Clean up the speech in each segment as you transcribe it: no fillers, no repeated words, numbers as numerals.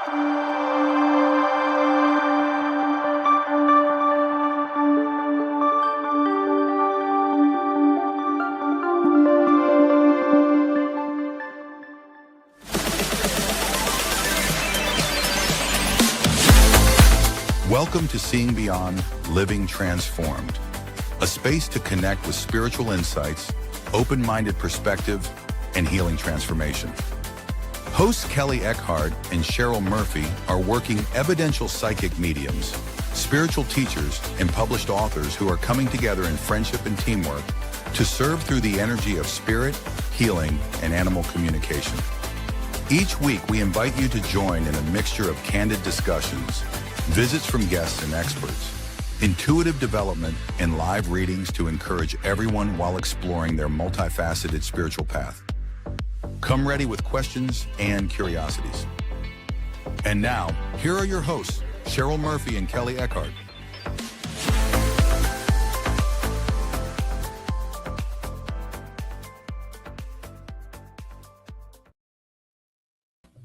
Welcome to Seeing Beyond, Living Transformed, a space to connect with spiritual insights, open-minded perspective, and healing transformation. Hosts Kelley Eckhardt and Cheryl Murphy are working evidential psychic mediums, spiritual teachers, and published authors who are coming together in friendship and teamwork to serve through the energy of spirit, healing, and animal communication. Each week, we invite you to join in a mixture of candid discussions, visits from guests and experts, intuitive development, and live readings to encourage everyone while exploring their multifaceted spiritual path. Come ready with questions and curiosities. And now, here are your hosts, Cheryl Murphy and Kelley Eckhardt.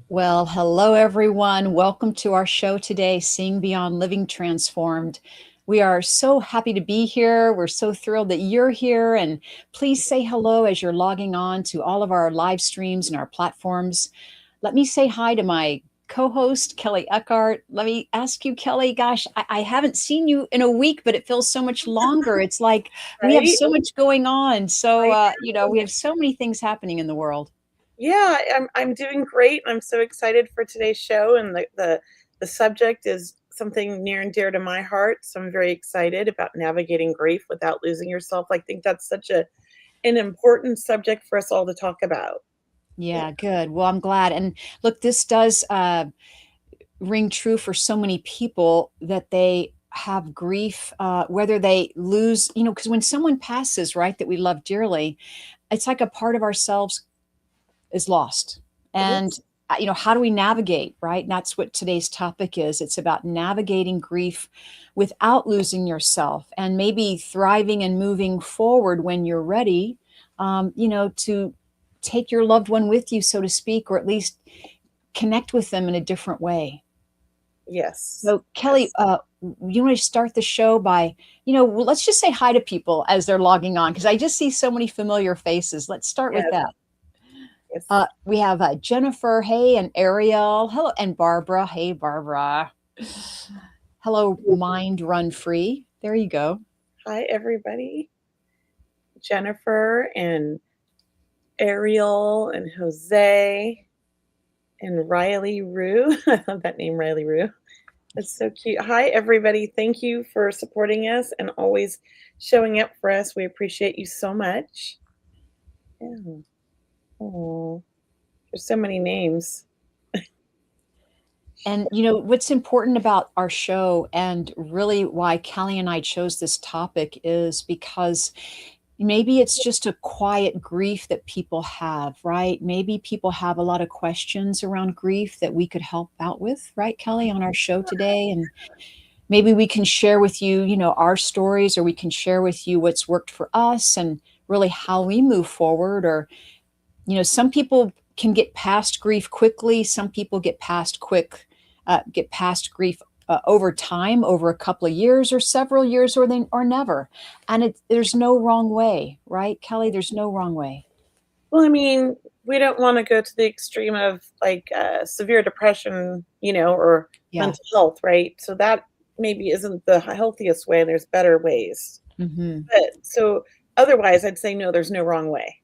Well, hello, everyone. Welcome to our show today, Seeing Beyond, Living Transformed. We are so happy to be here. We're so thrilled that you're here. And please say hello as you're logging on to all of our live streams and our platforms. Let me say hi to my co-host, Kelley Eckhardt. Let me ask you, Kelley, gosh, I haven't seen you in a week, but it feels so much longer. It's like we have so much going on. So, we have so many things happening in the world. Yeah, I'm doing great. I'm so excited for today's show, and the subject is something near and dear to my heart. So I'm very excited about navigating grief without losing yourself. I think that's such an important subject for us all to talk about. Yeah, good. Well, I'm glad. And look, this does ring true for so many people that they have grief, whether they lose, because when someone passes, right, that we love dearly, it's like a part of ourselves is lost. And, how do we navigate, right? And that's what today's topic is. It's about navigating grief without losing yourself and maybe thriving and moving forward when you're ready, to take your loved one with you, so to speak, or at least connect with them in a different way. Yes. So Kelley, you want to start the show by, let's just say hi to people as they're logging on, because I just see so many familiar faces. Let's start with that. Yes. We have Jennifer, hey, and Ariel, hello, and Barbara, hey, Barbara. Hello, Mind Run Free. There you go. Hi, everybody. Jennifer and Ariel and Jose and Riley Rue. I love that name, Riley Rue. That's so cute. Hi, everybody. Thank you for supporting us and always showing up for us. We appreciate you so much. Yeah. Oh, there's so many names. And what's important about our show, and really why Kelley and I chose this topic, is because maybe it's just a quiet grief that people have, right? Maybe people have a lot of questions around grief that we could help out with, right, Kelley, on our show today. And maybe we can share with you, our stories, or we can share with you what's worked for us and really how we move forward. Or some people can get past grief quickly. Some people get past grief over time, over a couple of years or several years, or never. And there's no wrong way, right, Kelley? There's no wrong way. Well, I mean, we don't want to go to the extreme of severe depression, or mental health, right? So that maybe isn't the healthiest way. There's better ways. Mm-hmm. But so otherwise, I'd say no, there's no wrong way.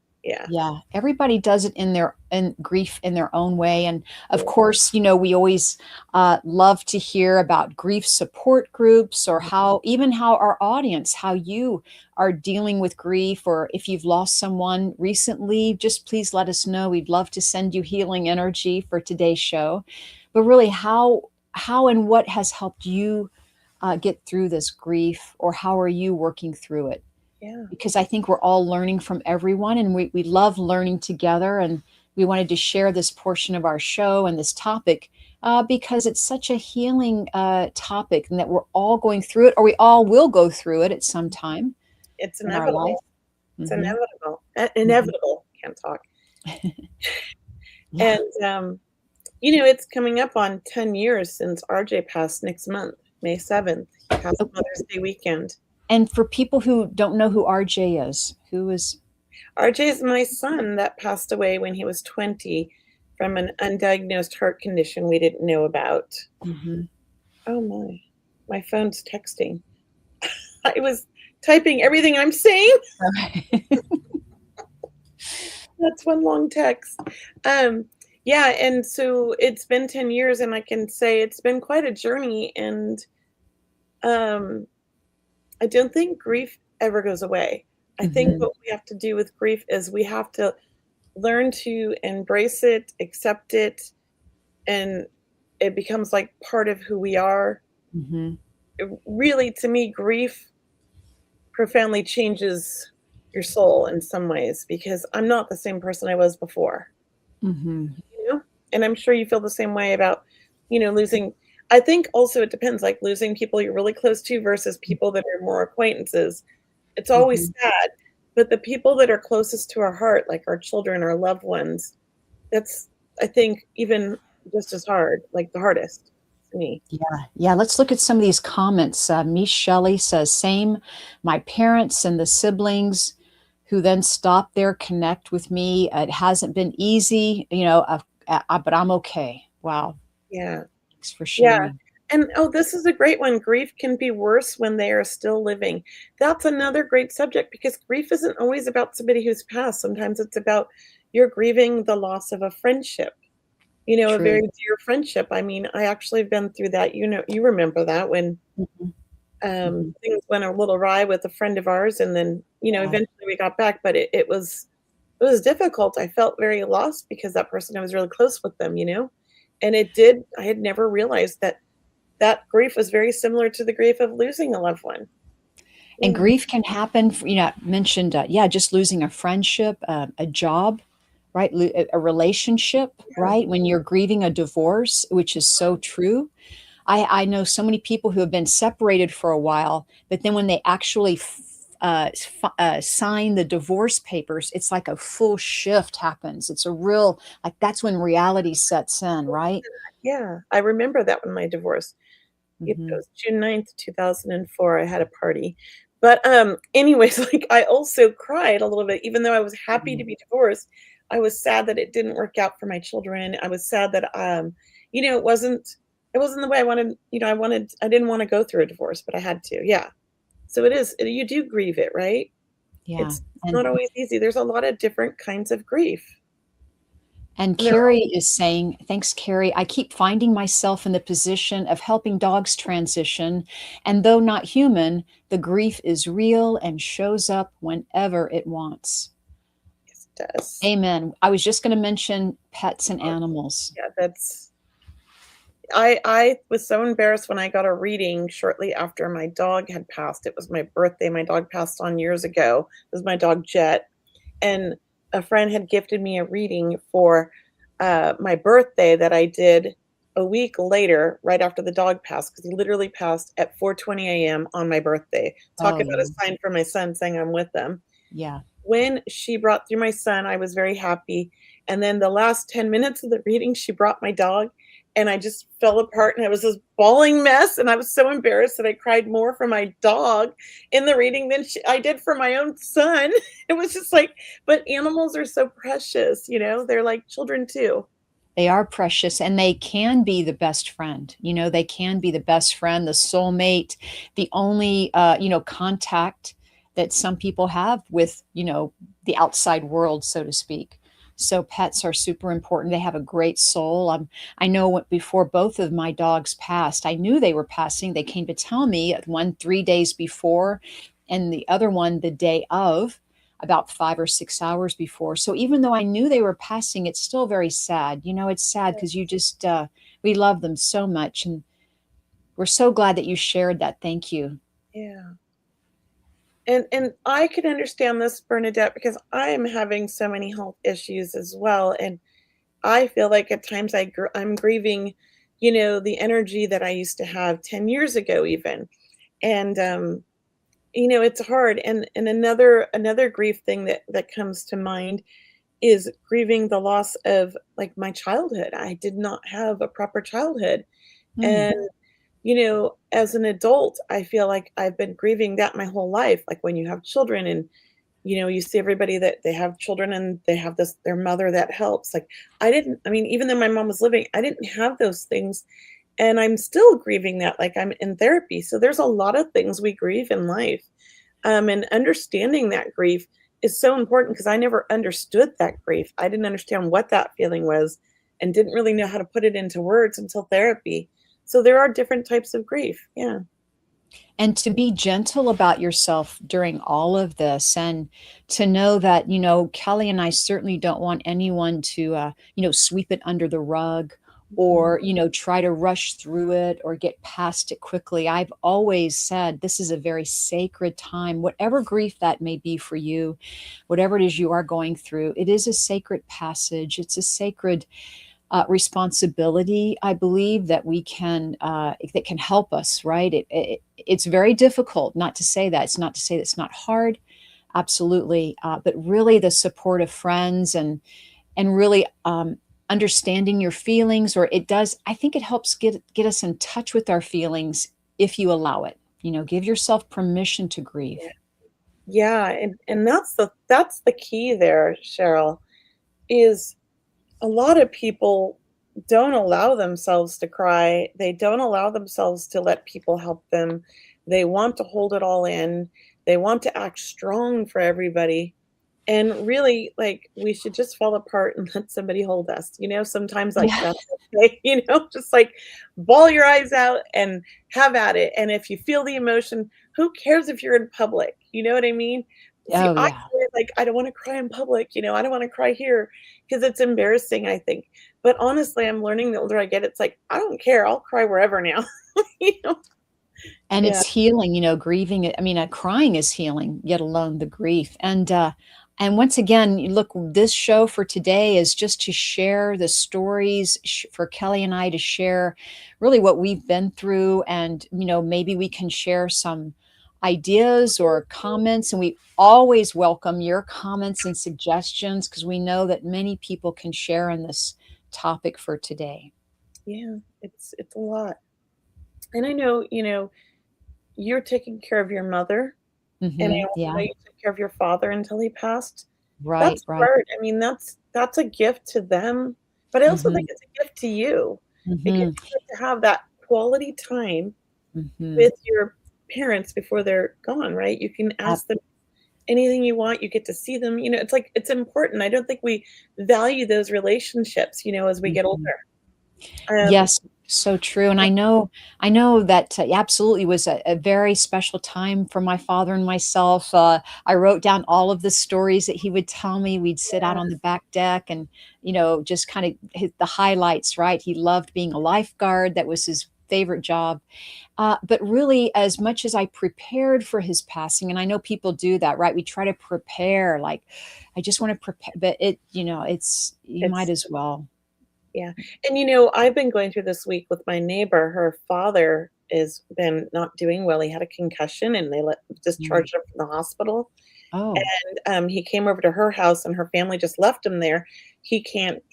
Yeah. Everybody does it in grief in their own way. And of course, we always love to hear about grief support groups, or how our audience, how you are dealing with grief, or if you've lost someone recently, just please let us know. We'd love to send you healing energy for today's show. But really, how and what has helped you get through this grief, or how are you working through it? Yeah. Because I think we're all learning from everyone, and we love learning together. And we wanted to share this portion of our show and this topic because it's such a healing topic, and that we're all going through it, or we all will go through it at some time. It's in our life. It's Mm-hmm. inevitable. Inevitable. Can't talk. Yeah. And It's coming up on 10 years since RJ passed next month, May 7th. He passed Oh, Mother's Day weekend. and for people who don't know who RJ is, who is? RJ is my son that passed away when he was 20 from an undiagnosed heart condition we didn't know about. Mhm. Oh my phone's texting. I was typing everything I'm saying. That's one long text. Yeah, and so it's been 10 years, and I can say it's been quite a journey, and um, I don't think grief ever goes away. I think Mhm. what we have to do with grief is we have to learn to embrace it, accept it, and it becomes like part of who we are. Mhm. Really, to me, grief profoundly changes your soul in some ways because I'm not the same person I was before. Mhm. You know? And I'm sure you feel the same way about, losing. I think also it depends, like losing people you're really close to versus people that are more acquaintances. It's always Mhm. sad, but the people that are closest to our heart, like our children, our loved ones, that's, I think, even just as hard, like the hardest to me. Yeah, yeah. Let's look at some of these comments. Miss Shelley says, "Same. My parents and the siblings, who then stopped their connect with me. It hasn't been easy, but I'm okay." Wow. Yeah. Thanks for Yeah. sharing. And oh, this is a great one. Grief can be worse when they are still living. That's another great subject because grief isn't always about somebody who's passed. Sometimes it's about you're grieving the loss of a friendship, a True. very dear friendship. I mean, I actually have been through that. You remember that when Mhm. Mhm. things went a little awry with a friend of ours, and then Yeah. eventually we got back. But it was difficult. I felt very lost because that person I was really close with them, and it did. I had never realized that grief was very similar to the grief of losing a loved one. And Yeah, grief can happen, mentioned, yeah, just losing a friendship, a job, right? A relationship, yeah, right? When you're grieving a divorce, which is so true. I know so many people who have been separated for a while, but then when they actually sign the divorce papers, it's like a full shift happens. It's a real, like, that's when reality sets in, right? yeah. I remember that when my divorce. It Hmm. was June 9th, 2004. I had a party. But, anyways, like, I also cried a little bit, even though I was happy to be divorced. I was sad that it didn't work out for my children. I was sad that, it wasn't the way I wanted. I didn't wanna go through a divorce, but I had to, yeah. So it is you do grieve it, right? Yeah. It's not And always easy. There's a lot of different kinds of grief. And And they're all Carrie is saying, thanks, Carrie. I keep finding myself in the position of helping dogs transition. And though not human, the grief is real and shows up whenever it wants. yes, it does. Amen. I was just going to mention pets and animals. Yeah, that's I was so embarrassed when I got a reading shortly after my dog had passed. It was my birthday. My dog passed on years ago. It was my dog Jet, and a friend had gifted me a reading for my birthday that I did a week later, right after the dog passed, because he literally passed at 4:20 a.m. on my birthday. Talk Oh, about a yeah. sign from my son saying I'm with them. Yeah. When she brought through my son, I was very happy, and then the last 10 minutes of the reading, she brought my dog, and I just fell apart, and I was this bawling mess, and I was so embarrassed that I cried more for my dog in the reading than I did for my own son. It was just like, but animals are so precious, they're like children too. They are precious and they can be the best friend. They can be the best friend, the soulmate, the only, contact that some people have with, the outside world, so to speak. So pets are super important. They have a great soul. I know before both of my dogs passed, I knew they were passing. They came to tell me, one 3 days before, and the other one the day of, about 5 or 6 hours before. So even though I knew they were passing, it's still very sad. It's sad because we love them so much. And we're so glad that you shared that. Thank you. Yeah. And I can understand this, Bernadette, because I am having so many health issues as well, and I feel like at times I'm grieving, the energy that I used to have 10 years ago even. And it's hard. And another grief thing that comes to mind is grieving the loss of, like, my childhood. I did not have a proper childhood, Mm. and, as an adult, I feel like I've been grieving that my whole life, like, when you have children and, you see everybody that they have children and they have this their mother that helps, like, I mean, even though my mom was living, I didn't have those things, and I'm still grieving that, like, I'm in therapy, so there's a lot of things we grieve in life, and understanding that grief is so important because I never understood that grief. I didn't understand what that feeling was and didn't really know how to put it into words until therapy. So there are different types of grief. Yeah. And to be gentle about yourself during all of this, and to know that, Kelly and I certainly don't want anyone to, sweep it under the rug, Mhm. or, try to rush through it or get past it quickly. I've always said this is a very sacred time, whatever grief that may be for you, whatever it is you are going through. It is a sacred passage. It's a sacred responsibility, I believe, that we can that can help us. Right? It's very difficult. Not to say that it's not to say that it's not hard. Absolutely, but really, the support of friends and really understanding your feelings, or it does. I think it helps get us in touch with our feelings if you allow it. Give yourself permission to grieve. Yeah. Yeah, and that's the key there, Cheryl, is a lot of people don't allow themselves to cry. They don't allow themselves to let people help them. They want to hold it all in. They want to act strong for everybody. And really, like, we should just fall apart and let somebody hold us. Sometimes, like, Yeah. that's okay, just like bawl your eyes out and have at it. And if you feel the emotion, who cares if you're in public? You know what I mean? See, Oh I yeah. feel like I don't want to cry in public, I don't want to cry here because it's embarrassing, I think. But honestly, I'm learning the older I get, it's like, I don't care. I'll cry wherever now. you know? And Yeah. it's healing, grieving it. I mean, crying is healing, yet alone the grief. And once again, look, this show for today is just to share the stories, for Kelly and I to share really what we've been through. And, maybe we can share some ideas or comments. And we always welcome your comments and suggestions, because we know that many people can share in this topic for today. Yeah. It's a lot. And I know, you're taking care of your mother. And I also know Yeah, you took care of your father until he passed. right, That's right. hard. I mean, that's a gift to them, but I also Hmm. think it's a gift to you because Hmm. you get to have that quality time Hmm. with your parents before they're gone, right? You can ask them anything you want, you get to see them, it's like it's important. I don't think we value those relationships, as we get Mhm. older. Um, Yes, so true, and I know that, absolutely was a very special time for my father and myself. I wrote down all of the stories that he would tell me. We'd sit out yeah, on the back deck and, just kinda hit the highlights, right? He loved being a lifeguard, that was his favorite job. But really, as much as I prepared for his passing, and I know people do that, right? We try to prepare, like, I just wanna prepare, but it's you might it's as well. Yeah, and, I've been going through this week with my neighbor. Her father is been not doing well. He had a concussion, and they Mm. discharged him from the hospital, Oh. and, he came over to her house, and her family just left him there. He couldn't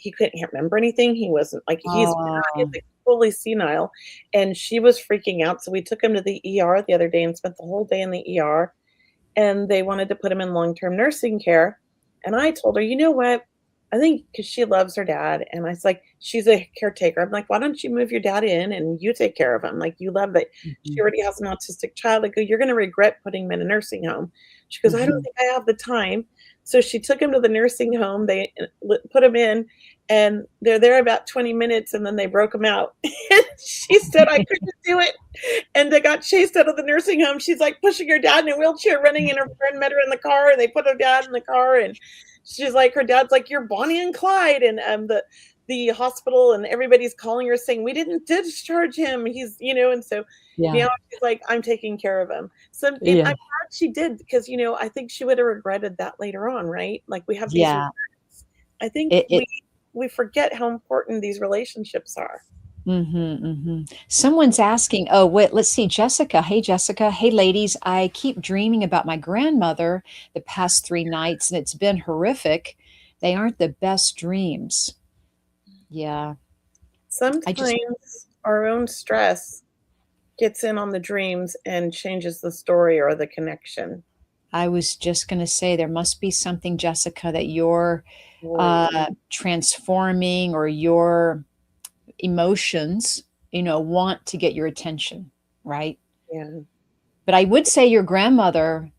remember anything. He wasn't like, he's, Oh. like, fully senile, and she was freaking out, so we took him to the ER the other day and spent the whole day in the ER, and they wanted to put him in long-term nursing care, and I told her, "You know what? I think because she loves her dad," and I was like, "She's a caretaker." I'm like, "Why don't you move your dad in and you take care of him? Like, you love that she Mhm, already has an autistic child." I go, "You're gonna regret putting him in a nursing home." She goes, "I don't mhm. think I have the time." So she took him to the nursing home, they, put him in, and they're there about 20 minutes, and then they broke him out. And she said, "I couldn't do it." And they got chased out of the nursing home. She's, like, pushing her dad in a wheelchair, running, and her friend met her in the car, and they put her dad in the car, and she's like her dad's like, "You're Bonnie and Clyde," and, the hospital and everybody's calling her saying, "We didn't discharge him. He's" and so Yeah, now she's like, "I'm taking care of him." So, and I'm yeah, glad she did because, I think she would have regretted that later on, right? Like, we have these yeah. regrets. I think It we forget how important these relationships are. Mhm, mhm. Someone's asking, oh, wait, let's see, Jessica. Hey, Jessica. Hey, ladies. I keep dreaming about my grandmother the past 3 nights, and it's been horrific. They aren't the best dreams. Yeah. I just Sometimes our own stress gets in on the dreams and changes the story or the connection. I was just going to say there must be something, Jessica, that you're Right. transforming, or your emotions, want to get your attention, right? Yeah. But I would say your grandmother,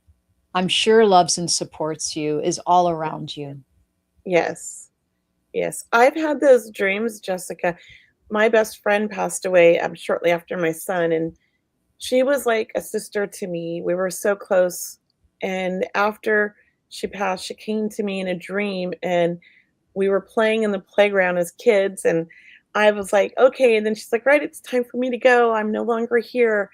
I'm sure, loves and supports you, is all around you. Yes. Yes. I've had those dreams, Jessica. My best friend passed away shortly after my son, and she was like a sister to me. We were so close. And after she passed, she came to me in a dream, and we were playing in the playground as kids. And I was like, okay. And then she's like, right, it's time for me to go. I'm no longer here.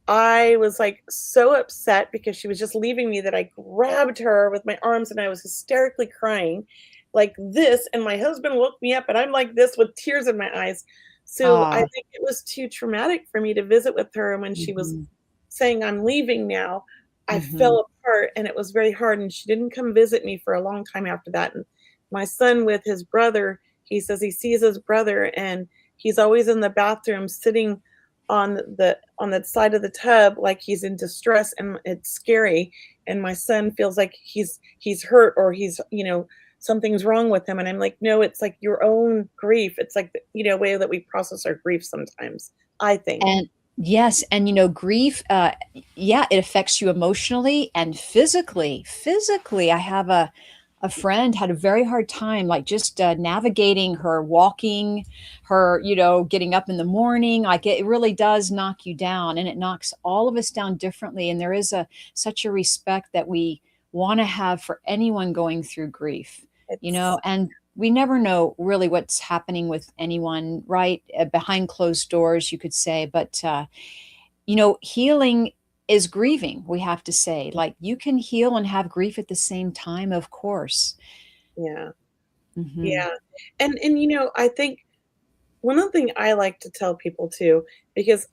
I was like so upset because she was just leaving me that I grabbed her with my arms and I was hysterically crying like this. And my husband woke me up and I'm like this with tears in my eyes. So I Ah, think it was too traumatic for me to visit with her. And when she was mhm, saying, I'm leaving now, I mhm. fell apart and it was very hard. And she didn't come visit me for a long time after that. And my son with his brother, he says he sees his brother and he's always in the bathroom sitting on the side of the tub like he's in distress and it's scary. And my son feels like he's hurt or something's wrong with him. And I'm like, no, it's like your own grief. It's like the way that we process our grief sometimes, I think. And yes, and grief, yeah, it affects you emotionally and physically. Physically, I have a friend had a very hard time, like just navigating her walking, her, getting up in the morning. Like it really does knock you down, and it knocks all of us down differently. And there is such a respect that we want to have for anyone going through grief, It's and we never know really what's happening with anyone, right? Behind closed doors, you could say. But, healing is grieving, we have to say. Like you can heal and have grief at the same time, of course. Yeah. Hmm. Yeah. And I think one of the things I like to tell people too, because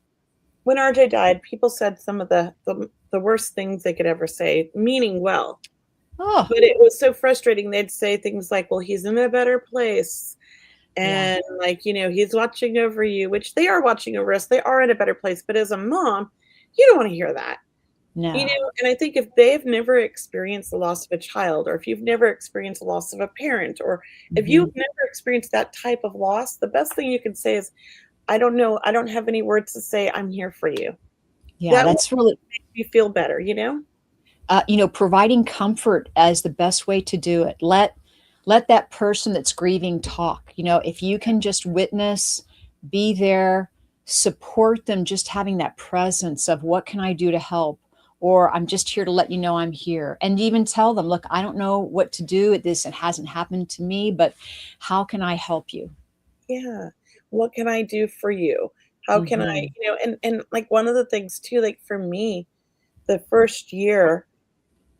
when RJ died, people said some of the worst things they could ever say, meaning well. Oh, But it was so frustrating. They'd say things like, well, he's in a better place. yeah. And he's watching over you, which they are watching over us. They are in a better place. But as a mom, you don't want to hear that. No. And I think if they've never experienced the loss of a child, or if you've never experienced the loss of a parent, or if Hmm. you've never experienced that type of loss, the best thing you can say is, I don't know. I don't have any words to say. I'm here for you. Yeah, That will that's really, make you feel better. providing comfort as the best way to do it. Let that person that's grieving talk. If you can just witness, be there, support them, just having that presence of what can I do to help? Or I'm just here to let you know I'm here. And even tell them, look, I don't know what to do at this. It hasn't happened to me, but how can I help you? Yeah. What can I do for you? How can I, Hmm. and like one of the things too, like for me, the first year,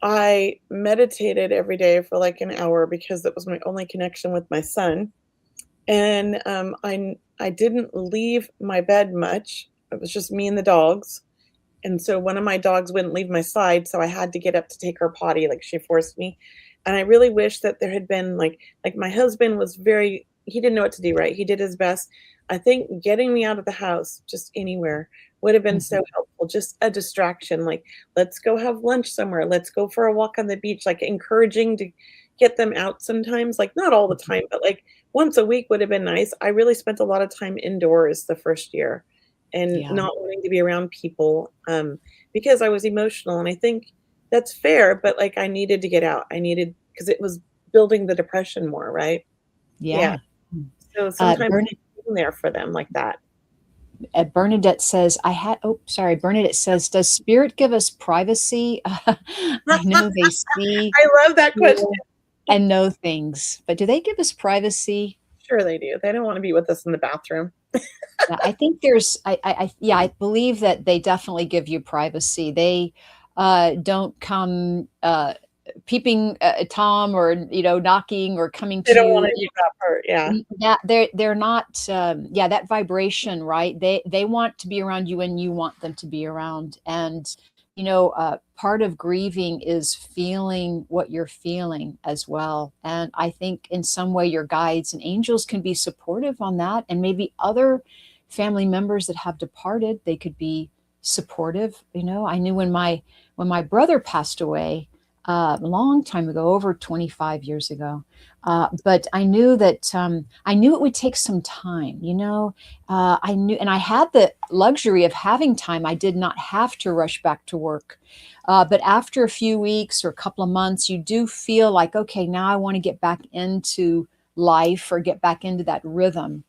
I meditated every day for like an hour because that was my only connection with my son. And I didn't leave my bed much. It was just me and the dogs. And so one of my dogs wouldn't leave my side, so I had to get up to take her potty, like she forced me. And I really wish that there had been like my husband was he didn't know what to do, right? He did his best. I think getting me out of the house, just anywhere, would have been Hmm. so helpful. Just a distraction, like let's go have lunch somewhere, let's go for a walk on the beach, like encouraging to get them out sometimes, like not all the time, but like once a week would have been nice. I really spent a lot of time indoors the firfirst year and Yeah. not wanting to be around people because I was emotional. And I think that's fair, but like I needed to get out. I needed because it was building the depression more, right? Yeah. Yeah. So sometimes Bern being there for them like that. Bernadette says, oh, sorry. Bernadette says, does spirit give us privacy? I know they see, I love that question. hear, and know things, but do they give us privacy? Sure they do. They don't want to be with us in the bathroom. Yeah, I think yeah, I believe that they definitely give you privacy. They don't come peeping at Tom, or, knocking or coming They to don't want you. to do that part. Yeah. Yeah, they're not, yeah, that vibration, right? They want to be around you and you want them to be around. And part of grieving is feeling what you're feeling as well. And I think in some way your guides and angels can be supportive on that. And maybe other family members that have departed, they could be supportive. I knew when my brother passed away a long time ago, over 25 years ago. But I knew that I knew it would take some time. I knew, and I had the luxury of having time. I did not have to rush back to work. But after a few weeks or a couple of months, you do feel like, okay, now I want to get back into life or get back into that rhythm.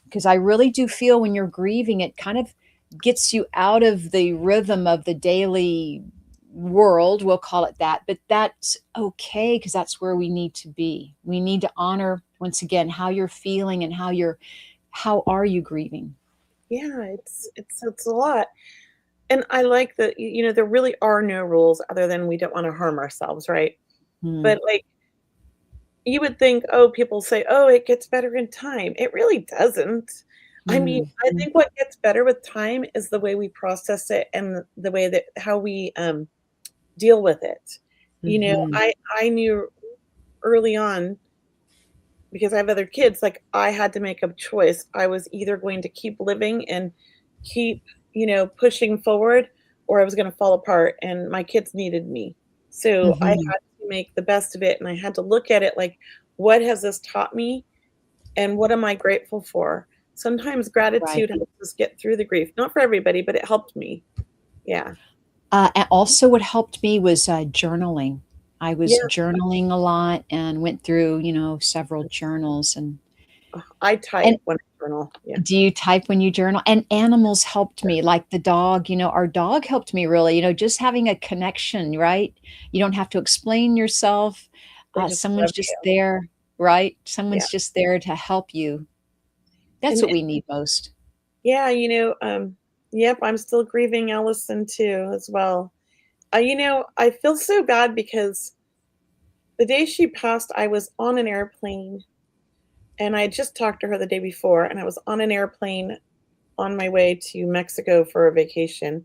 Because I really do feel when you're grieving, it kind of gets you out of the rhythm of the daily world, we'll call it that. But that's okay, because that's where we need to be. We need to honor, once again, how you're feeling and how are you grieving. Yeah, it's a lot. And I like that, there really are no rules other than we don't want to harm ourselves, right? Hmm. But like, you would think, oh, people say, oh, it gets better in time. It really doesn't. I mean, Hmm. I think what gets better with time is the way we process it and the way that how we deal with it. Hmm. I knew early on, because I have other kids, like I had to make a choice. I was either going to keep living and keep, pushing forward, or I was going to fall apart, and my kids needed me. So I had Hmm. to make the best of it, and I had to look at it like, what has this taught me, and what am I grateful for? Sometimes Right. gratitude helps us get through the grief. Not for everybody, but it helped me. Yeah. And also, what helped me was journaling. I was Yeah. journaling a lot and went through, several journals. I And type when I journal. Yeah. do you type when you journal? And animals helped me, like the dog. Our dog helped me really. Just having a connection, right? You don't have to explain yourself. They just Someone's love just you. there, right? Yeah. Someone's just there to help you. That's And what we need most. yeah, yep, I'm still grieving Allison too, as well. I feel so bad because the day she passed, I was on an airplane, and I had just talked to her the day before, and I was on an airplane on my way to Mexico for a vacation.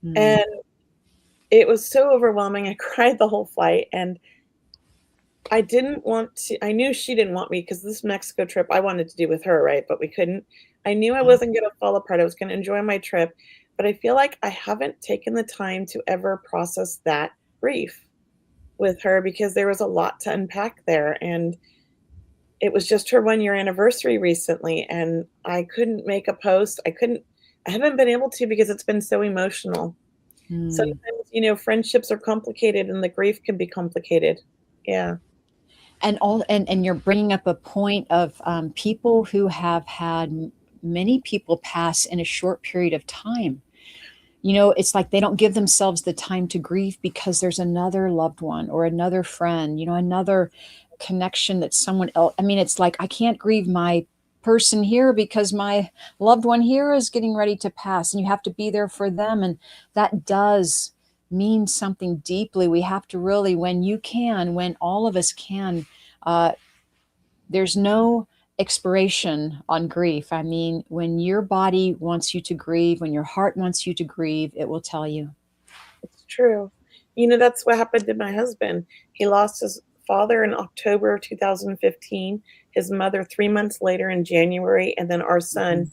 Mm. And it was so overwhelming. I cried the whole flight, and I didn't want to. I knew she didn't want me because this Mexico trip I wanted to do with her, right? But we couldn't. I knew I Oh, wasn't going to fall apart. I was going to enjoy my trip, but I feel like I haven't taken the time to ever process that grief with her because there was a lot to unpack there. And it was just her 1 year anniversary recently, and I couldn't make a post. I haven't been able to because it's been so emotional. mm. Sometimes, friendships are complicated and the grief can be complicated. Yeah. And you're bringing up a point of people who have had many people pass in a short period of time. It's like they don't give themselves the time to grieve because there's another loved one or another friend, another connection that someone else. I mean, it's like I can't grieve my person here because my loved one here is getting ready to pass, and you have to be there for them. And that does mean something deeply. We have to really, when all of us can, uh, there's no expiration on grief. I mean, when your body wants you to grieve, when your heart wants you to grieve, it will tell you. It's true. That's what happened to my husband. He lost his father in October of 2015, his mother 3 months later in January, and then our son,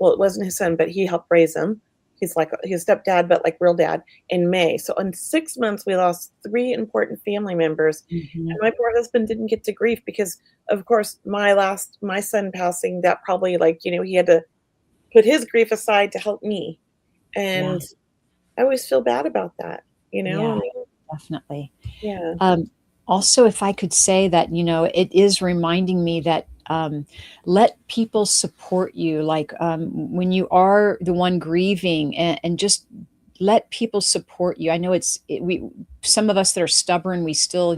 well, it wasn't his son, but he helped raise him. He's like his stepdad, but like real dad, in May. So in 6 months, we lost three important family members. Mhm. And my poor husband didn't get to grief because, of course, my son passing, that probably he had to put his grief aside to help me. Yeah, And I always feel bad about that, I yeah, mean, definitely. yeah. Um, Also, if I could say that, it is reminding me that let people support you. Like when you are the one grieving, and just let people support you. I know some of us that are stubborn, we still,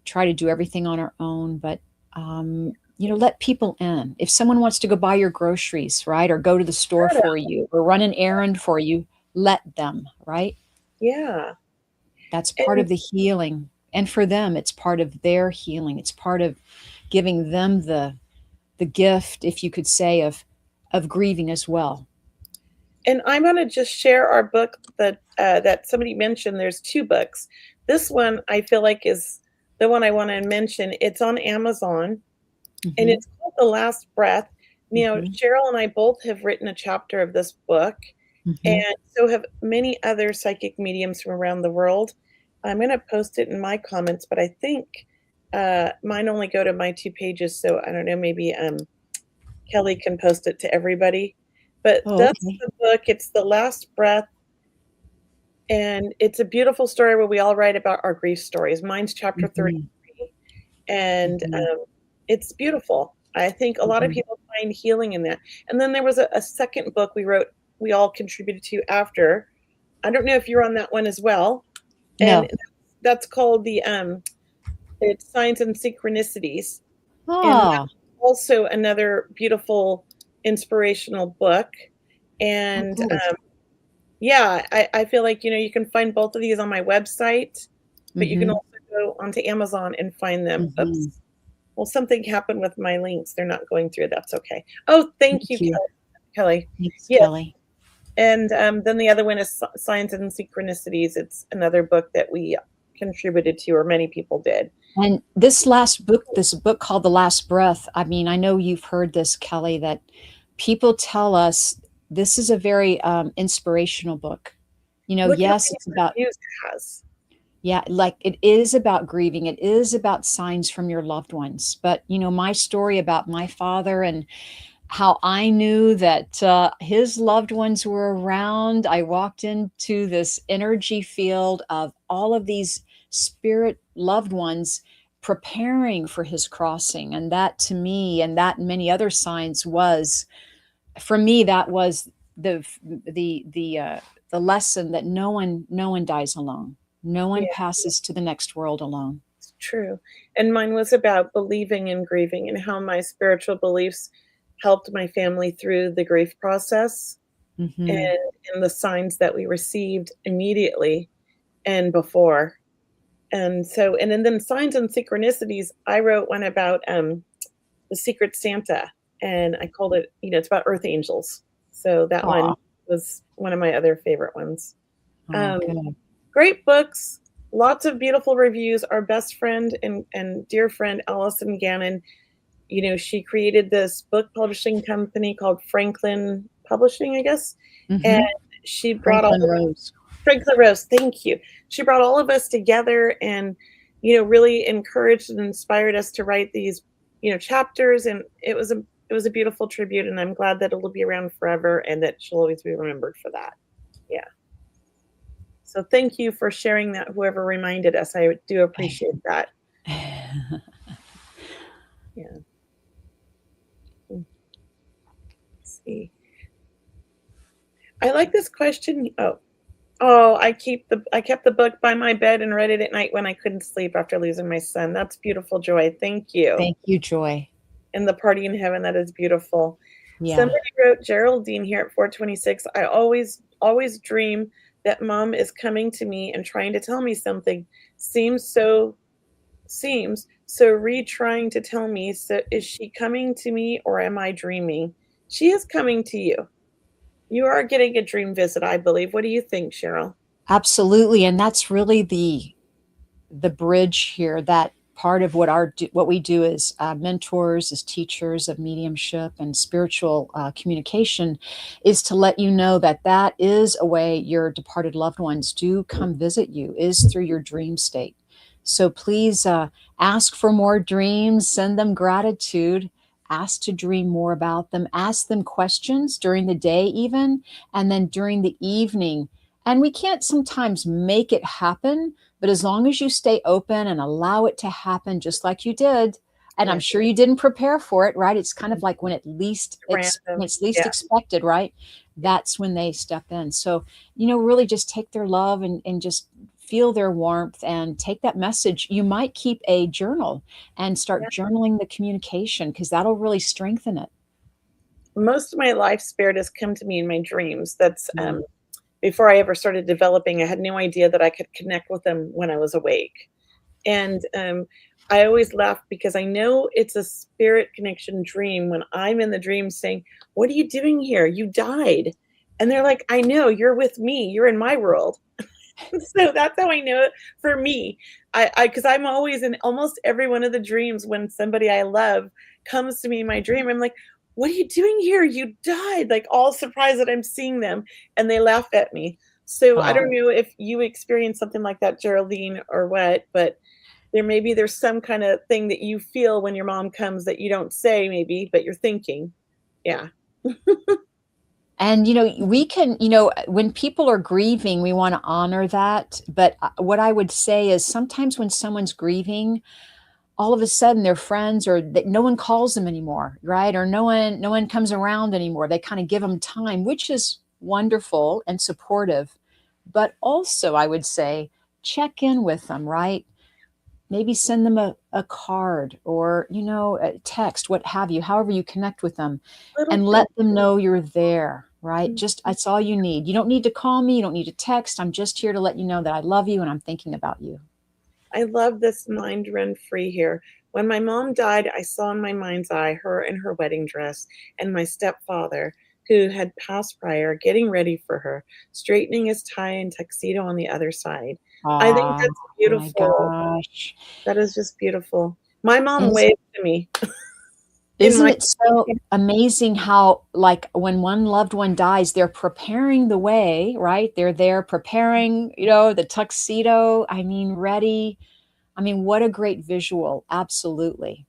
try to do everything on our own, but let people in. If someone wants to go buy your groceries, right, or go to the store for you, or run an errand for you, let them, right? Yeah. That's part And of the healing. And for them, it's part of their healing. It's part of giving them the gift, if you could say, of grieving as well. And I'm going to just share our book that somebody mentioned. There's 2 books. This one I feel like is the one I want to mention. It's on Amazon, and Mhm, it's called The Last Breath. mhm, Cheryl and I both have written a chapter of this book, mhm. and so have many other psychic mediums from around the world. I'm going to post it in my comments, but I think mine only go to my 2 pages, so I don't know, maybe Kelley can post it to everybody. But Oh, that's okay. the book. It's The Last Breath, and it's a beautiful story where we all write about our grief stories. Mine's chapter Mhm, 33, and mhm, it's beautiful. I think a lot of mhm. people find healing in that. And then there was a second book we wrote, we all contributed to after. I don't know if you're on that one as well. And No. that's called it's Signs and Synchronicities. And Oh, that's also another beautiful inspirational book. oh, And good. yeah, I feel like, you can find both of these on my website, but you can Mhm, also go onto Amazon and find them. mhm. Oops. Well, something happened with my links. They're not going through. That's okay. Oh, thank you, Thank you. Kelley. Thanks, Yes. Kelley. And then the other one is Signs and Synchronicities. It's another book that we contributed to, or many people did. And this book called The Last Breath, I mean, I know you've heard this, Kelley, that people tell us this is a very, inspirational book. Look how Yes, many it's about reviews it has. yeah, like, it is about grieving, it is about signs from your loved ones, but, my story about my father and how I knew that, his loved ones were around. I walked into this energy field of all of these spirit loved ones preparing for his crossing, and that to me and that and many other signs was for me, that was the lesson that no one dies alone. No one Yeah, passes to the next world alone. it's true. And mine was about believing and grieving, and how my spiritual beliefs helped my family through the grief process, and Mhm. and the signs that we received immediately and before. And then Signs and Synchronicities, I wrote one about the Secret Santa, and I called it, it's about earth angels. So that one Aw. was one of my other favorite ones. Oh, Um, good. Great books, lots of beautiful reviews. Our best friend and dear friend Allison Gannon, she created this book publishing company called Franklin Publishing, I guess. And Mhm. she brought all Franklin of Rose. Franklin Rose, thank you. She brought all of us together and, really encouraged and inspired us to write these, chapters. And it was a beautiful tribute, and I'm glad that it'll be around forever and that she'll always be remembered for that. Yeah. So thank you for sharing that, whoever reminded us. I do appreciate that. Yeah. Let's see. I like this question. Oh, I kept the book by my bed and read it at night when I couldn't sleep after losing my son. That's beautiful, Joy. Thank you. Thank you, Joy. And the party in heaven, that is beautiful. Yeah. Somebody wrote, Geraldine here at 426, I always dream that mom is coming to me and trying to tell me something. Seems so trying to tell me. So is she coming to me, or am I dreaming? She is coming to you. You are getting a dream visit, I believe. What do you think, Cheryl? Absolutely, and that's really the bridge here, that part of what we do as, mentors, as teachers of mediumship and spiritual, communication, is to let you know that that is a way your departed loved ones do come visit you, is through your dream state. So please, ask for more dreams, send them gratitude, ask to dream more about them, ask them questions during the day even, and then during the evening. And we can't sometimes make it happen, but as long as you stay open and allow it to happen just like you did, and I'm Yeah, sure you didn't prepare for it, right? It's kind of like when random. it's least Yeah, expected, right? That's when they step in. So, really just take their love and just feel their warmth and take that message. You might keep a journal and start yeah. journaling the communication because that'll really strengthen it. Most of my life spirit has come to me in my dreams. That's Yeah. before I ever started developing. I had no idea that I could connect with them when I was awake. And I always laugh because I know it's a spirit connection dream when I'm in the dream saying, "What are you doing here? You died." And they're like, I know, you're with me. You're in my world. So that's how I know it for me. Because I'm always in almost every one of the dreams when somebody I love comes to me in my dream. I'm like, what are you doing here? You died. Like all surprised that I'm seeing them. And they laugh at me. So I Oh, don't know if you experience something like that, Geraldine, or what, but there's some kind of thing that you feel when your mom comes that you don't say maybe, but you're thinking. Yeah. and we can, when people are grieving, we want to honor that. But what I would say is sometimes when someone's grieving, all of a sudden their friends or that no one calls them anymore, right? Or no one comes around anymore. They kind of give them time, which is wonderful and supportive. But also, I would say check in with them, right? Maybe send them a card or a text, what have you, however you connect with them, Little and thing. let them know you're there, right? Just that's all you need. You don't need to call me, you don't need to text. I'm just here to let you know that I love you and I'm thinking about you. I love this mind run free here. When my mom died, I saw in my mind's eye her in her wedding dress and my stepfather, who had passed prior, getting ready for her, straightening his tie and tuxedo on the other side. I think Oh that's my beautiful. gosh. That is just beautiful. My mom Is waved to me in Isn't my it so amazing how, like, when one loved one dies, they're preparing the way, right? They're there preparing, the tuxedo. I mean, ready. I mean, what a great visual. Absolutely.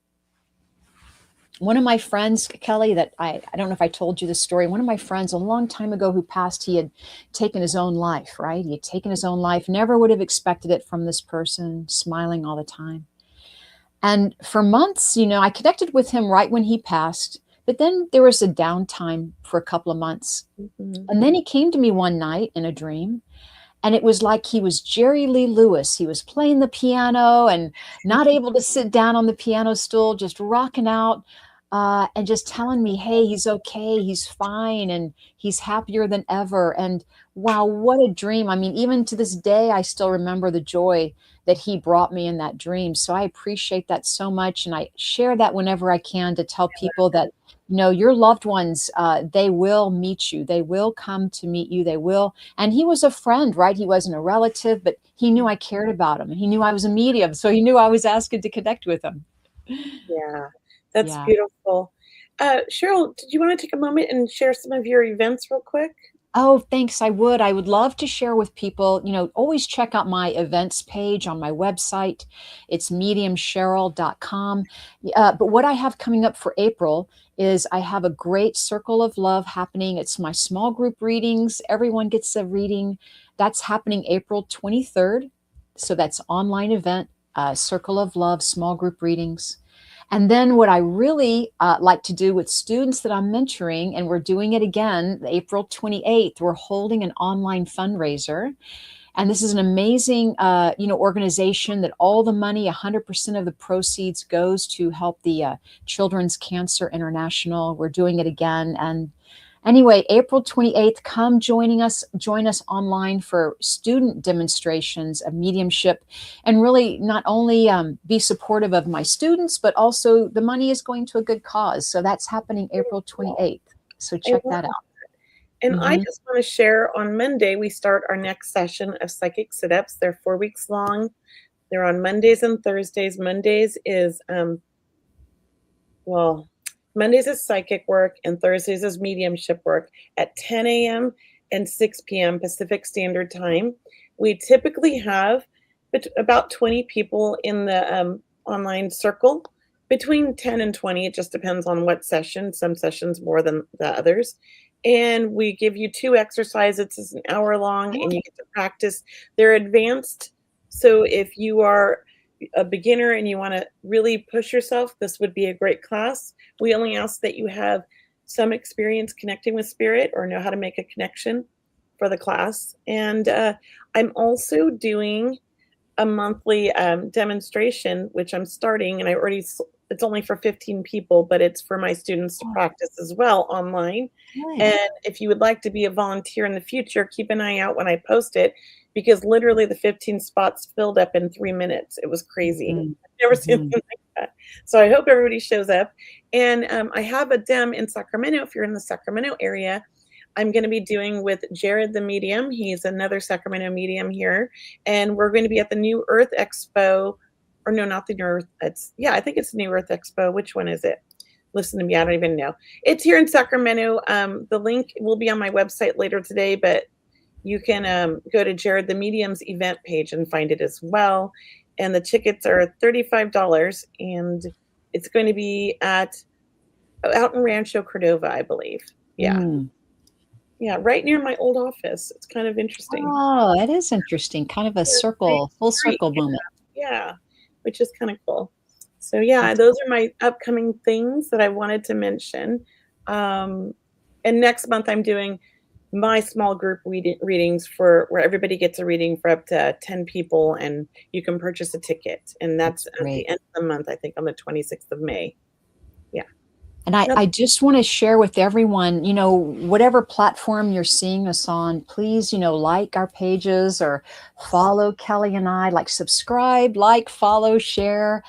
One of my friends, Kelly, that I don't know if I told you the story. One of my friends a long time ago who passed, he had taken his own life, right? He had taken his own life. Never would have expected it from this person, smiling all the time. And for months, I connected with him right when he passed, but then there was a downtime for a couple of months. Mhm. And then he came to me one night in a dream, and it was like he was Jerry Lee Lewis. He was playing the piano and not able to sit down on the piano stool, just rocking out, and just telling me, hey, he's okay, he's fine, and he's happier than ever. And wow, what a dream. I mean, even to this day, I still remember the joy that he brought me in that dream. So I appreciate that so much. And I share that whenever I can to tell people that your loved ones, they will meet you. They will come to meet you. They will. And he was a friend, right? He wasn't a relative, but he knew I cared about him. And he knew I was a medium. So he knew I was asking to connect with him. Yeah, that's Yeah. beautiful. Cheryl, did you want to take a moment and share some of your events real quick? Oh, thanks. I would. I would love to share with people. Always check out my events page on my website. It's mediumcheryl.com. But what I have coming up for April is I have a great Circle of Love happening. It's my small group readings. Everyone gets a reading. That's happening April 23rd. So that's online event, Circle of Love, small group readings. And then what I really like to do with students that I'm mentoring, and we're doing it again, April 28th, we're holding an online fundraiser. And this is an amazing, organization that all the money, 100% of the proceeds goes to help the Children's Cancer International. We're doing it again. And anyway, April 28th, come join us online for student demonstrations of mediumship, and really not only be supportive of my students, but also the money is going to a good cause. So that's happening April 28th. So I check love that out. And I Mhm. just want to share on Monday, we start our next session of psychic sit ups. They're 4 weeks long. They're on Mondays and Thursdays. Well, Mondays is psychic work and Thursdays is mediumship work at 10 a.m. and 6 p.m. Pacific Standard Time. We typically have about 20 people in the online circle, between 10 and 20. It just depends on what session, some sessions more than the others. And we give you 2 exercises. It's an hour long and you get to practice. They're advanced. So if you are a beginner and you want to really push yourself, this would be a great class. We only ask that you have some experience connecting with spirit or know how to make a connection for the class. And I'm also doing a monthly demonstration, which I'm starting, and it's only for 15 people, but it's for my students to Oh, practice as well online. good. And if you would like to be a volunteer in the future, keep an eye out when I post it, because literally the 15 spots filled up in 3 minutes. It was crazy. Mhm. I've never seen Mhm. anything like that. So I hope everybody shows up. And I have a dem in Sacramento. If you're in the Sacramento area, I'm going to be doing with Jared the Medium. He's another Sacramento medium here. And we're going to be at the New Earth Expo. Or no, not the New Earth. I think it's the New Earth Expo. Which one is it? Listen to me, I don't even know. It's here in Sacramento. The link will be on my website later today, but you can go to Jared the Medium's event page and find it as well. And the tickets are $35, and it's going to be out in Rancho Cordova, I believe. Yeah. Yeah, right near my old office. It's kind of interesting. Oh, that is interesting. Kind of a full circle moment. Yeah, which is kind of cool. So yeah, those are my upcoming things that I wanted to mention. And next month I'm doing my small group readings where everybody gets a reading for up to 10 people, and you can purchase a ticket. And that's at the end of the month, I think on the 26th of May. Yeah. And I just want to share with everyone, whatever platform you're seeing us on, please, like our pages or follow Kelley and I, like subscribe, follow, share,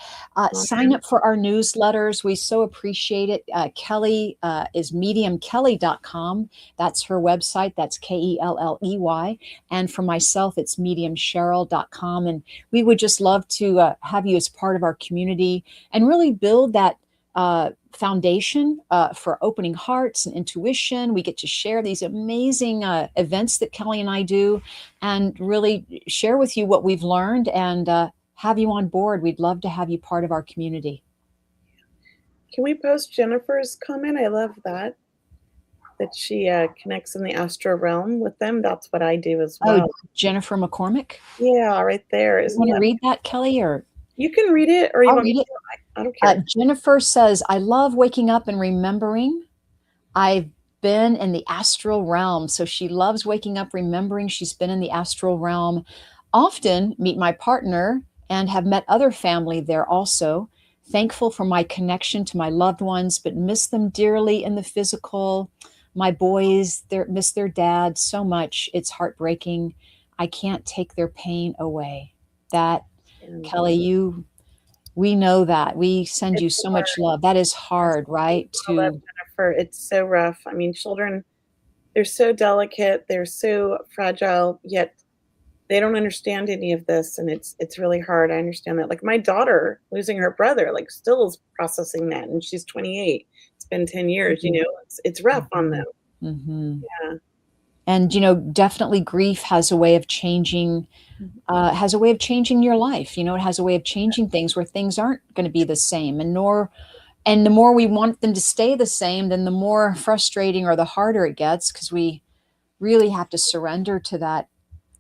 sign up for our newsletters. We so appreciate it. Kelley is mediumkelly.com. That's her website. That's Kelley. And for myself, it's mediumcheryl.com. And we would just love to have you as part of our community and really build that foundation for opening hearts and intuition. We get to share these amazing events that Kelley and I do and really share with you what we've learned and have you on board. We'd love to have you part of our community. Can we post Jennifer's comment? I love that she connects in the astral realm with them. That's what I do as well. Oh, Jennifer McCormick? Yeah, right there. You want to read that, Kelley? Or you can read it, or you want me to? I don't care. Jennifer says, I love waking up and remembering. I've been in the astral realm. So she loves waking up, remembering she's been in the astral realm. Often meet my partner and have met other family there also. Thankful for my connection to my loved ones, but miss them dearly in the physical. My boys, miss their dad so much. It's heartbreaking. I can't take their pain away. That, Kelley, we know that. We send you so much love. That is hard, right? I love Jennifer. It's so rough. I mean, children, they're so delicate. They're so fragile, yet they don't understand any of this. And it's really hard. I understand that. Like my daughter losing her brother, still is processing that. And she's 28. It's been 10 years, it's rough on them. Mm-hmm. Yeah. And, definitely grief has a way of changing, your life. It has a way of changing things where things aren't going to be the same. And the more we want them to stay the same, then the more frustrating or the harder it gets, because we really have to surrender to that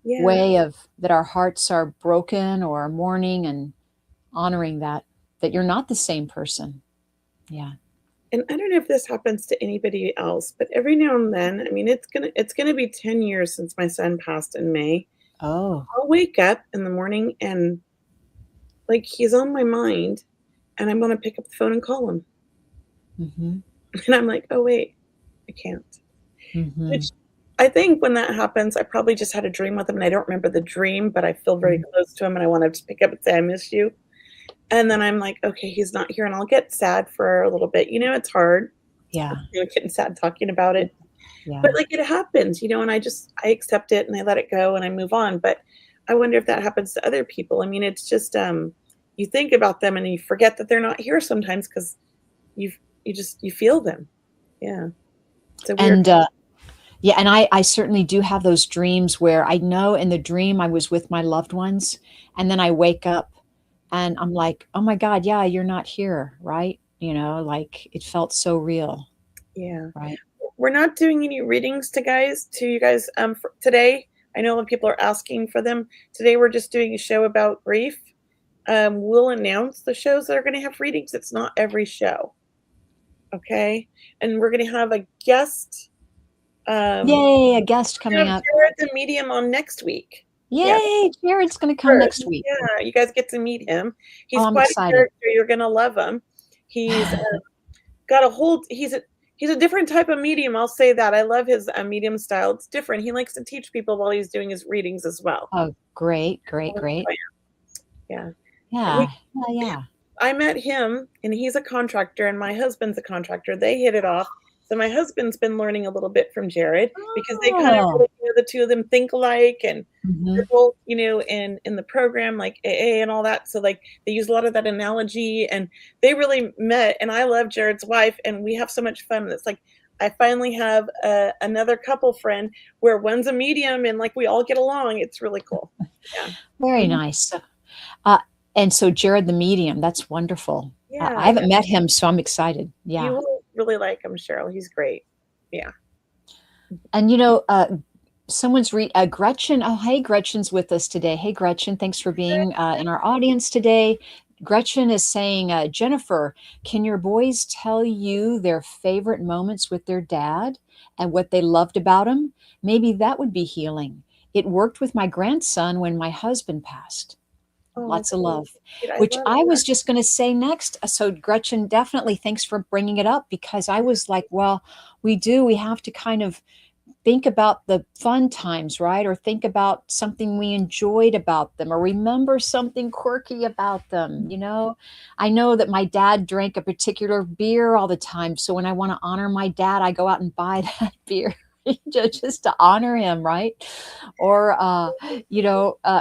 way of that our hearts are broken or mourning and honoring that you're not the same person. Yeah. And I don't know if this happens to anybody else, but every now and then, I mean, it's gonna be 10 years since my son passed in May. Oh. I'll wake up in the morning and he's on my mind, and I'm gonna pick up the phone and call him. Mm-hmm. And I'm like, oh wait, I can't. Mm-hmm. Which I think when that happens, I probably just had a dream with him, and I don't remember the dream, but I feel very close to him, and I want to just pick up and say, I miss you. And then I'm like, okay, he's not here. And I'll get sad for a little bit. It's hard. Yeah. Getting sad talking about it. Yeah. But it happens, and I accept it and I let it go and I move on. But I wonder if that happens to other people. I mean, it's just, you think about them and you forget that they're not here sometimes because you feel them. Yeah. It's a weird. And, yeah. And I certainly do have those dreams where I know in the dream I was with my loved ones, and then I wake up and I'm like, oh my God, yeah, you're not here. Right. It felt so real. Yeah. Right. We're not doing any readings to you guys for today. I know when people are asking for them. Today we're just doing a show about grief. We'll announce the shows that are going to have readings. It's not every show. Okay. And we're going to have a guest. Yay, a guest coming up. Jared the Medium on next week. Yay, Jared's going to come next week. Yeah, you guys get to meet him. He's I'm quite excited. a character. You're going to love him. He's got a whole, he's a different type of medium. I'll say that. I love his medium style. It's different. He likes to teach people while he's doing his readings as well. Oh, great. Yeah. Yeah. I met him, and he's a contractor, and my husband's a contractor. They hit it off. So my husband's been learning a little bit from Jared because they kind of Oh. really, the two of them think alike, and they're Mhm. both, in the program, like AA and all that. So like they use a lot of that analogy, and they really met. And I love Jared's wife, and we have so much fun. And it's like I finally have another couple friend where one's a medium, and like we all get along. It's really cool. Yeah. Very Mhm. nice. Uh, and so Jared the medium, that's wonderful. I Yeah, haven't met him, so I'm excited. you Yeah. will really like him, Cheryl. He's great. Yeah. And, someone's Gretchen. Oh, hey, Gretchen's with us today. Hey, Gretchen, thanks for being in our audience today. Gretchen is saying, Jennifer, can your boys tell you their favorite moments with their dad and what they loved about him? Maybe that would be healing. It worked with my grandson when my husband passed. Oh, Lots of love, great. I which love I that. was just going to say next. So, Gretchen, definitely thanks for bringing it up because I was like, well, we have to kind of think about the fun times, right? Or think about something we enjoyed about them or remember something quirky about them. I know that my dad drank a particular beer all the time. So when I want to honor my dad, I go out and buy that beer. Just to honor him, right? Or,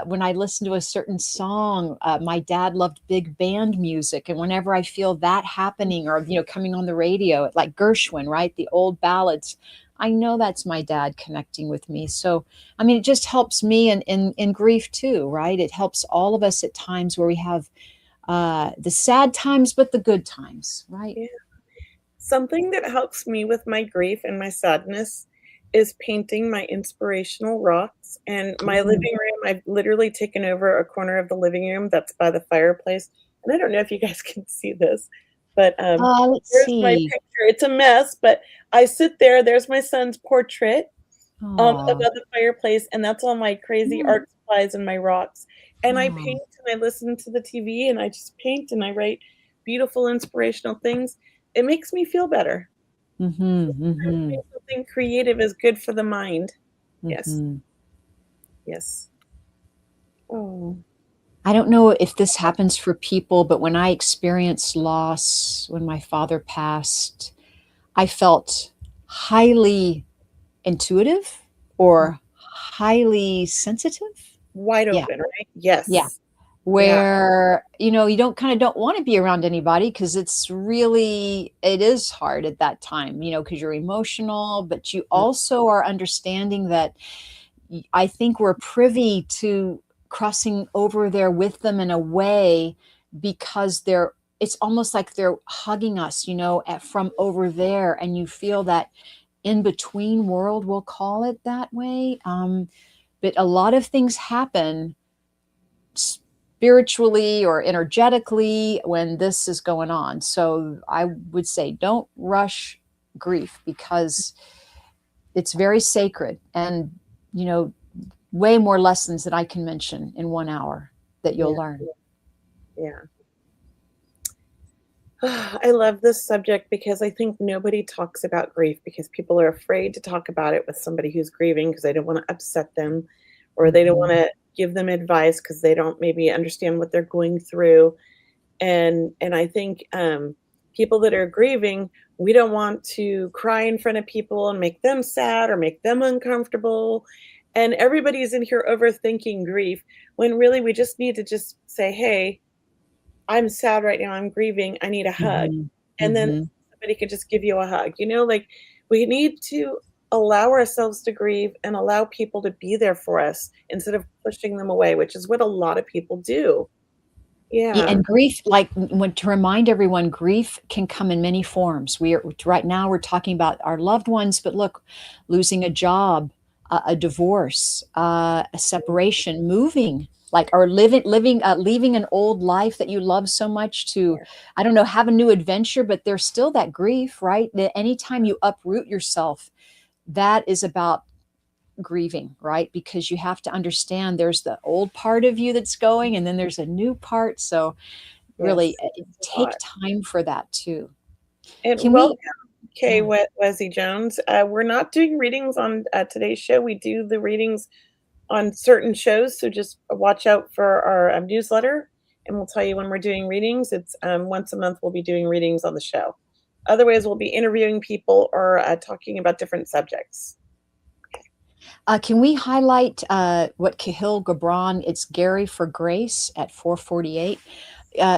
when I listen to a certain song, my dad loved big band music. And whenever I feel that happening or, coming on the radio, like Gershwin, right? The old ballads, I know that's my dad connecting with me. So, I mean, it just helps me in grief too, right? It helps all of us at times where we have the sad times, but the good times, right? Yeah. Something that helps me with my grief and my sadness is painting my inspirational rocks. And my Mm. living room, I've literally taken over a corner of the living room that's by the fireplace. And I don't know if you guys can see this, but Let's there's my see. picture. It's a mess, but I sit there. There's my son's portrait Oh, above the fireplace, and that's all my crazy art supplies and my rocks. And I oh. paint and I listen to the TV and I just paint and I write beautiful inspirational things. It makes me feel better. Mhm, Sometimes mhm, doing something creative is good for the mind. Yes, mhm. yes. Oh, I don't know if this happens for people, but when I experienced loss, when my father passed, I felt highly intuitive or highly sensitive. wide Yeah, open, right? yeah. Yes. Yeah, Where, you don't want to be around anybody because it is hard at that time, because you're emotional, but you also are understanding that I think we're privy to crossing over there with them in a way because it's almost like they're hugging us, from over there, and you feel that in between world, we'll call it that way. But a lot of things happen spiritually or energetically when this is going on. So I would say don't rush grief because it's very sacred and, you know, way more lessons that I can mention in 1 hour that you'll yeah, learn. yeah. I love this subject because I think nobody talks about grief because people are afraid to talk about it with somebody who's grieving because they don't want to upset them or they don't want Mhm. to give them advice because they don't maybe understand what they're going through. And I think people that are grieving, we don't want to cry in front of people and make them sad or make them uncomfortable. And everybody's in here overthinking grief when really we just need to just say, hey, I'm sad right now. I'm grieving. I need a hug. Mhm. And then Mhm. somebody could just give you a hug. Like we need to allow ourselves to grieve and allow people to be there for us instead of pushing them away, which is what a lot of people do. Yeah, Yeah. and grief, like when to remind everyone, grief can come in many forms. We are right now we're talking about our loved ones, but look, losing a job, a divorce, a separation, moving, like or leaving an old life that you love so much to, I don't know, have a new adventure, but there's still that grief, right? That anytime you uproot yourself, that is about grieving, right? Because you have to understand there's the old part of you that's going, and then there's a new part. So really Yes. It's a take lot. time for that too. And Can we? welcome, Kay Yeah. Wesley Jones. We're not doing readings on today's show. We do the readings on certain shows, so just watch out for our newsletter, and we'll tell you when we're doing readings. It's once a month. We'll be doing readings on the show. Otherwise, we'll be interviewing people or talking about different subjects. Can we highlight what Cahill Gibran? It's Gary for Grace at 448.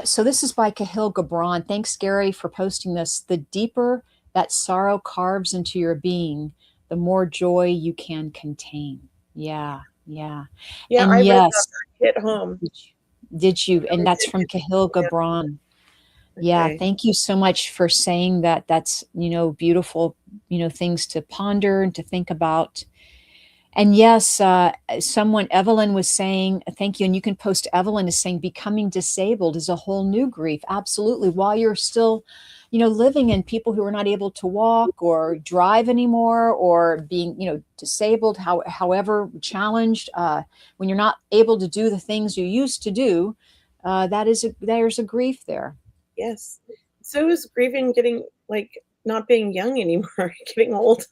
So this is by Cahill Gibran. Thanks, Gary, for posting this. The deeper that sorrow carves into your being, the more joy you can contain. Yeah, yeah. Yeah, And I read that. yes, Hit home. did you? And that's Did from Cahill you? Gibran. Yeah. Yeah, Okay. thank you so much for saying that. That's, beautiful, things to ponder and to think about. And yes, Evelyn was saying, thank you. And you can post, Evelyn is saying, becoming disabled is a whole new grief. Absolutely. While you're still, living, and people who are not able to walk or drive anymore, or being, disabled, however challenged, when you're not able to do the things you used to do, there's a grief there. Yes. So is grieving getting like not being young anymore, getting old.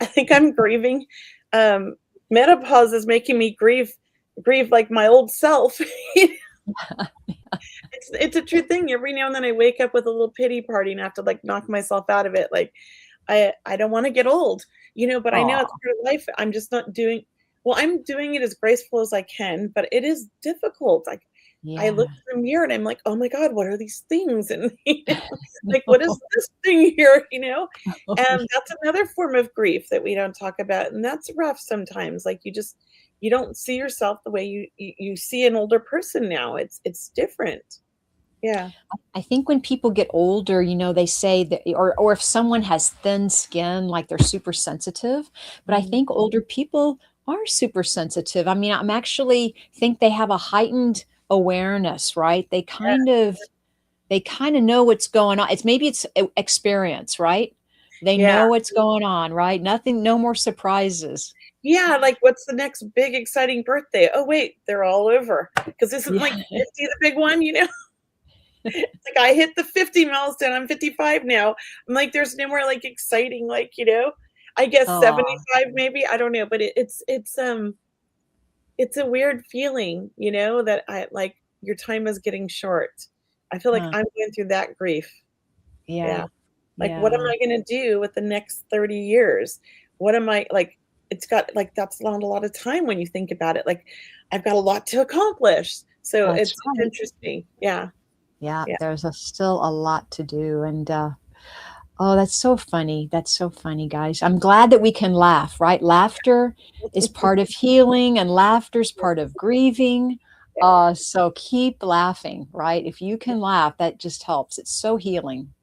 I think I'm grieving. Menopause is making me grieve like my old self. It's a true thing. Every now and then I wake up with a little pity party and have to like knock myself out of it. Like I don't want to get old, but I know it's Oh, part of life. I'm just not doing well, I'm doing it as graceful as I can, but it is difficult. Like I look yeah. in the mirror and I'm like, oh my God, what are these things? And like what is this thing here? And that's another form of grief that we don't talk about. And that's rough sometimes. Like you don't see yourself the way you see an older person now. It's different. Yeah. I think when people get older, they say that, or if someone has thin skin, like they're super sensitive. But I Mhm. think older people are super sensitive. I mean, I'm actually think they have a heightened awareness, right? They kind of know what's going on. It's experience, right? They Yeah. know what's going on, right? Nothing, no more surprises. Yeah, like, what's the next big exciting birthday? Oh, wait, they're all over. Because 'Cause isn't, Yeah. like, 50 the big one, you know? It's like, I hit the 50 milestone, I'm 55 now. I'm like, there's no more, like, exciting, like, I guess Oh, 75 maybe, I don't know, but it's a weird feeling, that your time is getting short. I feel like huh. I'm going through that grief. Yeah. Yeah. Like, what am Yeah. I gonna do with the next 30 years? What am I like, it's got like, that's not a lot of time when you think about it, like, I've got a lot to accomplish. So That's it's right. interesting. Yeah, Yeah. yeah. There's still a lot to do. And, oh, that's so funny. That's so funny, guys. I'm glad that we can laugh, right? Laughter is part of healing, and laughter is part of grieving. Yeah. So keep laughing, right? If you can laugh, that just helps. It's so healing.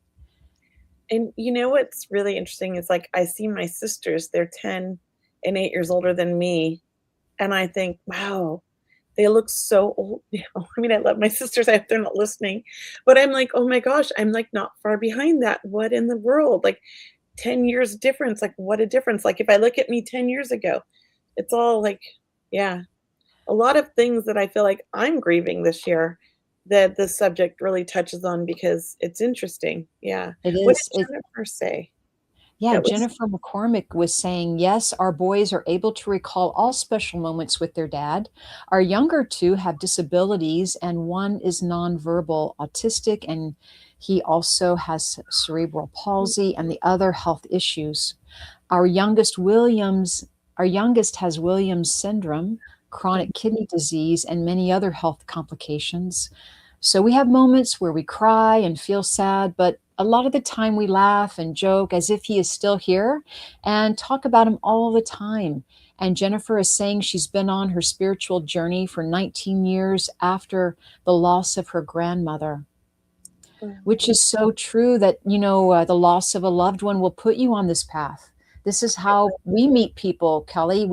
And you know what's really interesting is, like, I see my sisters, they're 10 and 8 years older than me, and I think, "Wow, they look so old now." I mean, I love my sisters, I hope they're not listening, but I'm like, "Oh my gosh, I'm, like, not far behind that. What in the world?" Like, 10 years difference, like, what a difference. Like, if I look at me 10 years ago, it's all like, yeah, a lot of things that I feel like I'm grieving this year that this subject really touches on because it's interesting. Yeah. It What is. did Jennifer say? Yeah, That was Jennifer McCormick was saying, yes, our boys are able to recall all special moments with their dad. Our younger two have disabilities, and one is nonverbal autistic, and he also has cerebral palsy, and the other health issues. Our youngest Williams, our youngest has Williams syndrome, chronic kidney disease, and many other health complications. So we have moments where we cry and feel sad, but a lot of the time we laugh and joke as if he is still here and talk about him all the time. And Jennifer is saying she's been on her spiritual journey for 19 years after the loss of her grandmother, which is so true that, the loss of a loved one will put you on this path. This is how we meet people, Kelly.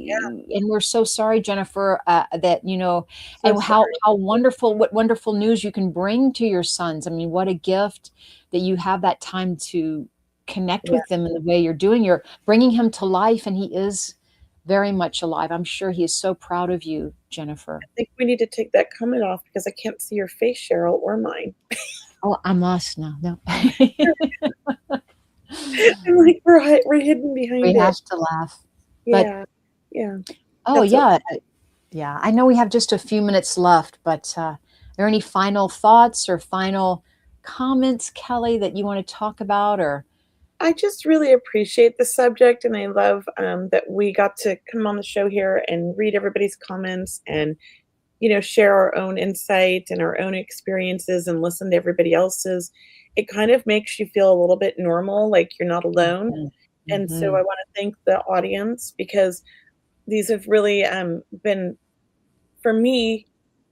yeah, And we're so sorry, Jennifer, that, so and sorry. how wonderful, what wonderful news you can bring to your sons. I mean, what a gift that you have that time to connect Yeah. with them in the way you're doing. You're bringing him to life, and he is very much alive. I'm sure he is so proud of you, Jennifer. I think we need to take that comment off because I can't see your face, Cheryl, or mine. Oh, I'm lost now. No. I'm like, we're hidden We behind have it. to laugh. But Yeah. Yeah. oh That's okay. yeah, yeah. I know we have just a few minutes left, but are there any final thoughts or final comments, Kelley, that you want to talk about? Or I just really appreciate the subject, and I love that we got to come on the show here and read everybody's comments and, share our own insight and our own experiences and listen to everybody else's. It kind of makes you feel a little bit normal, like you're not alone. Mhm, And so mhm. I want to thank the audience because these have really been, for me,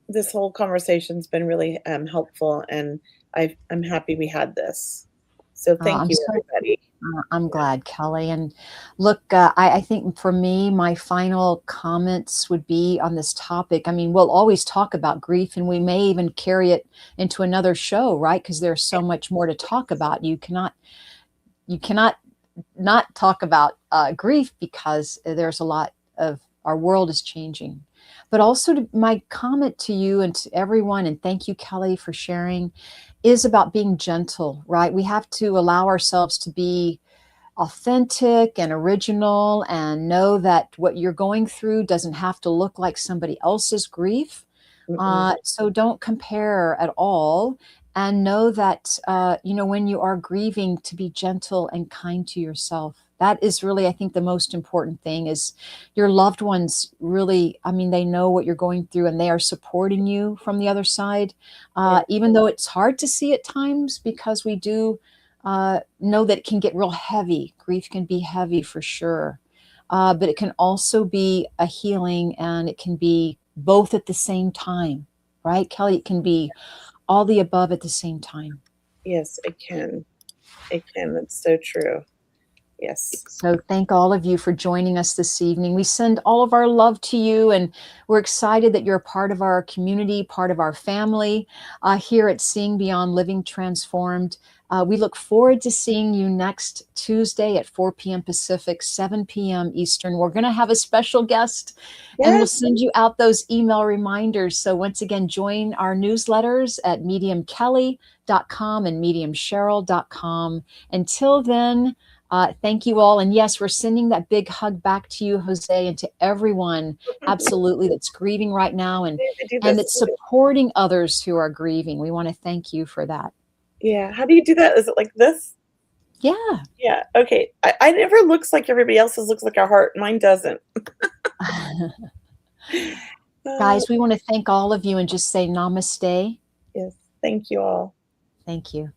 this whole conversation's been really helpful, and I'm happy we had this. So thank I'm you, so everybody. I'm glad, Kelley. And look, I think for me, my final comments would be on this topic. I mean, we'll always talk about grief, and we may even carry it into another show, right? Because there's so much more to talk about. You cannot not talk about grief, because there's a lot of, our world is changing. But also, my comment to you and to everyone, and thank you, Kelley, for sharing, is about being gentle, right? We have to allow ourselves to be authentic and original, and know that what you're going through doesn't have to look like somebody else's grief. Mm-mm. So don't compare at all, and know that, when you are grieving, to be gentle and kind to yourself. That is really, I think, the most important thing. Is your loved ones really, I mean, they know what you're going through, and they are supporting you from the other side. Yeah. Even though it's hard to see at times, because we do know that it can get real heavy. Grief can be heavy for sure. But it can also be a healing, and it can be both at the same time, right, Kelley? It can be all the above at the same time. Yes, it can. It can. That's so true. Yes. So thank all of you for joining us this evening. We send all of our love to you, and we're excited that you're a part of our community, part of our family here at Seeing Beyond Living Transformed. We look forward to seeing you next Tuesday at 4 p.m. Pacific, 7 p.m. Eastern. We're going to have a special guest, and we'll Yes. send you out those email reminders. So once again, join our newsletters at mediumkelley.com and mediumcheryl.com. Until then, thank you all. And yes, we're sending that big hug back to you, Jose, and to everyone, absolutely, that's grieving right now, and, I have to do and this. that's supporting others who are grieving. We want to thank you for that. Yeah. How do you do that? Is it like this? Yeah. Yeah. Okay. I never looks like everybody else's looks like a heart. Mine doesn't. Guys, we want to thank all of you and just say namaste. Yes. Thank you all. Thank you.